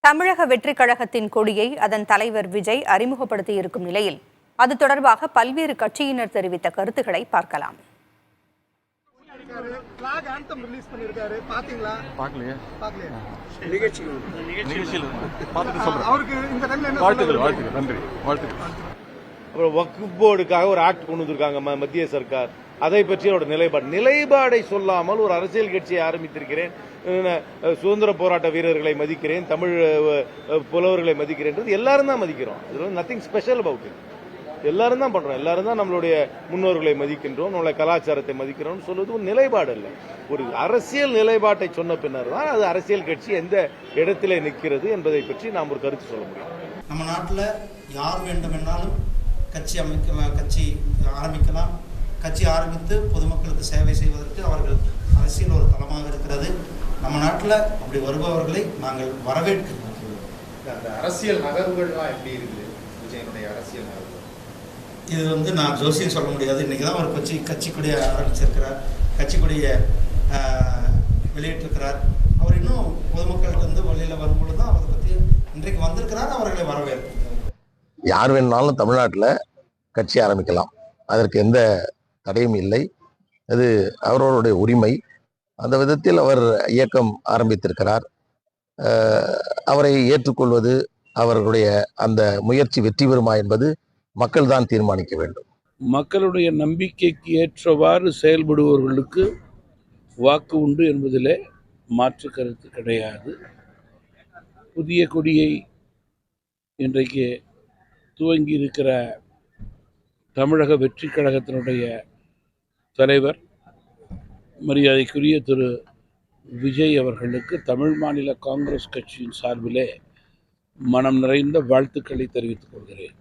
தமிழக வெற்றிக் கழகத்தின் கொடியை அதன் தலைவர் விஜய் அறிமுகப்படுத்தியிருக்கும் நிலையில் அது தொடர்பாக பல்வேறு கட்சியினர் தெரிவித்த கருத்துக்களை பார்க்கலாம். வக்ஃப் போர்டுக்காக ஒரு ஆக்ட் கொண்டு வந்திருக்காங்க மத்திய சர்க்கார். அதை பற்றிய ஒரு நிலைப்பாடை சொல்லாமல் ஒரு அரசியல் கட்சியை ஆரம்பித்திருக்கிறேன், சுதந்திர போராட்ட வீரர்களை மதிக்கிறேன், தமிழ் புலவர்களை மதிக்கிறேன், எல்லாரும் தான் மதிக்கிறோம். Nothing special about it. எல்லாரும் தான் பண்றோம், எல்லாரும் தான் நம்மளுடைய முன்னோர்களை மதிக்கின்றோம், நம்மளுடைய கலாச்சாரத்தை மதிக்கிறோம் சொல்வது ஒரு நிலைப்பாடு அல்ல. ஒரு அரசியல் நிலைப்பாட்டை சொன்ன பின்னர் தான் அது அரசியல் கட்சி எந்த இடத்திலே நிற்கிறது என்பதை பற்றி நாம் ஒரு கருத்து சொல்ல முடியும். நம்ம நாட்டில் யார் வேண்டுமென்றாலும் கட்சி ஆரம்பிக்கலாம். கட்சி ஆரம்பித்து பொதுமக்களுக்கு சேவை செய்வதற்கு அவர்கள் அரசியல் ஒரு தளமாக இருக்கிறது. நம்ம நாட்டில் அப்படி வருபவர்களை நாங்கள் வரவேற்கிறோம். அந்த அரசியல் நகர்வுகள்லாம் எப்படி இருக்குது விஜயனுடைய அரசியல் நகர்வு? இது நான் ஜோசியம் சொல்ல முடியாது. இன்றைக்கி தான் ஒரு கட்சி கொடியை ஆரம்பிச்சிருக்கிறார், கட்சி கொடியை வெளியிட்டிருக்கிறார். அவர் இன்னும் பொதுமக்கள்கிட்ட வெளியில் வரும்பொழுது தான் அவரை பற்றி இன்றைக்கு வந்திருக்கிறார். அவர்களை வரவேற்போம். யார் வேணுனாலும் தமிழ்நாட்டில் கட்சி ஆரம்பிக்கலாம், அதற்கு எந்த தடையும் இல்லை. அது அவர்களுடைய உரிமை. அந்த விதத்தில் அவர் இயக்கம் ஆரம்பித்திருக்கிறார். அவரை ஏற்றுக்கொள்வது, அவர்களுடைய அந்த முயற்சி வெற்றி பெறுமா என்பது மக்கள் தான் தீர்மானிக்க வேண்டும். மக்களுடைய நம்பிக்கைக்கு ஏற்றவாறு செயல்படுபவர்களுக்கு வாக்கு உண்டு என்பதிலே மாற்று கருத்து கிடையாது. புதிய கொடியை இன்றைக்கு துவங்கி இருக்கிற தமிழக வெற்றி கழகத்தினுடைய தலைவர் மரியாதைக்குரிய திரு விஜய் அவர்களுக்கு தமிழ் மாநில காங்கிரஸ் கட்சியின் சார்பிலே மனம் நிறைந்த வாழ்த்துக்களை தெரிவித்துக் கொள்கிறேன்.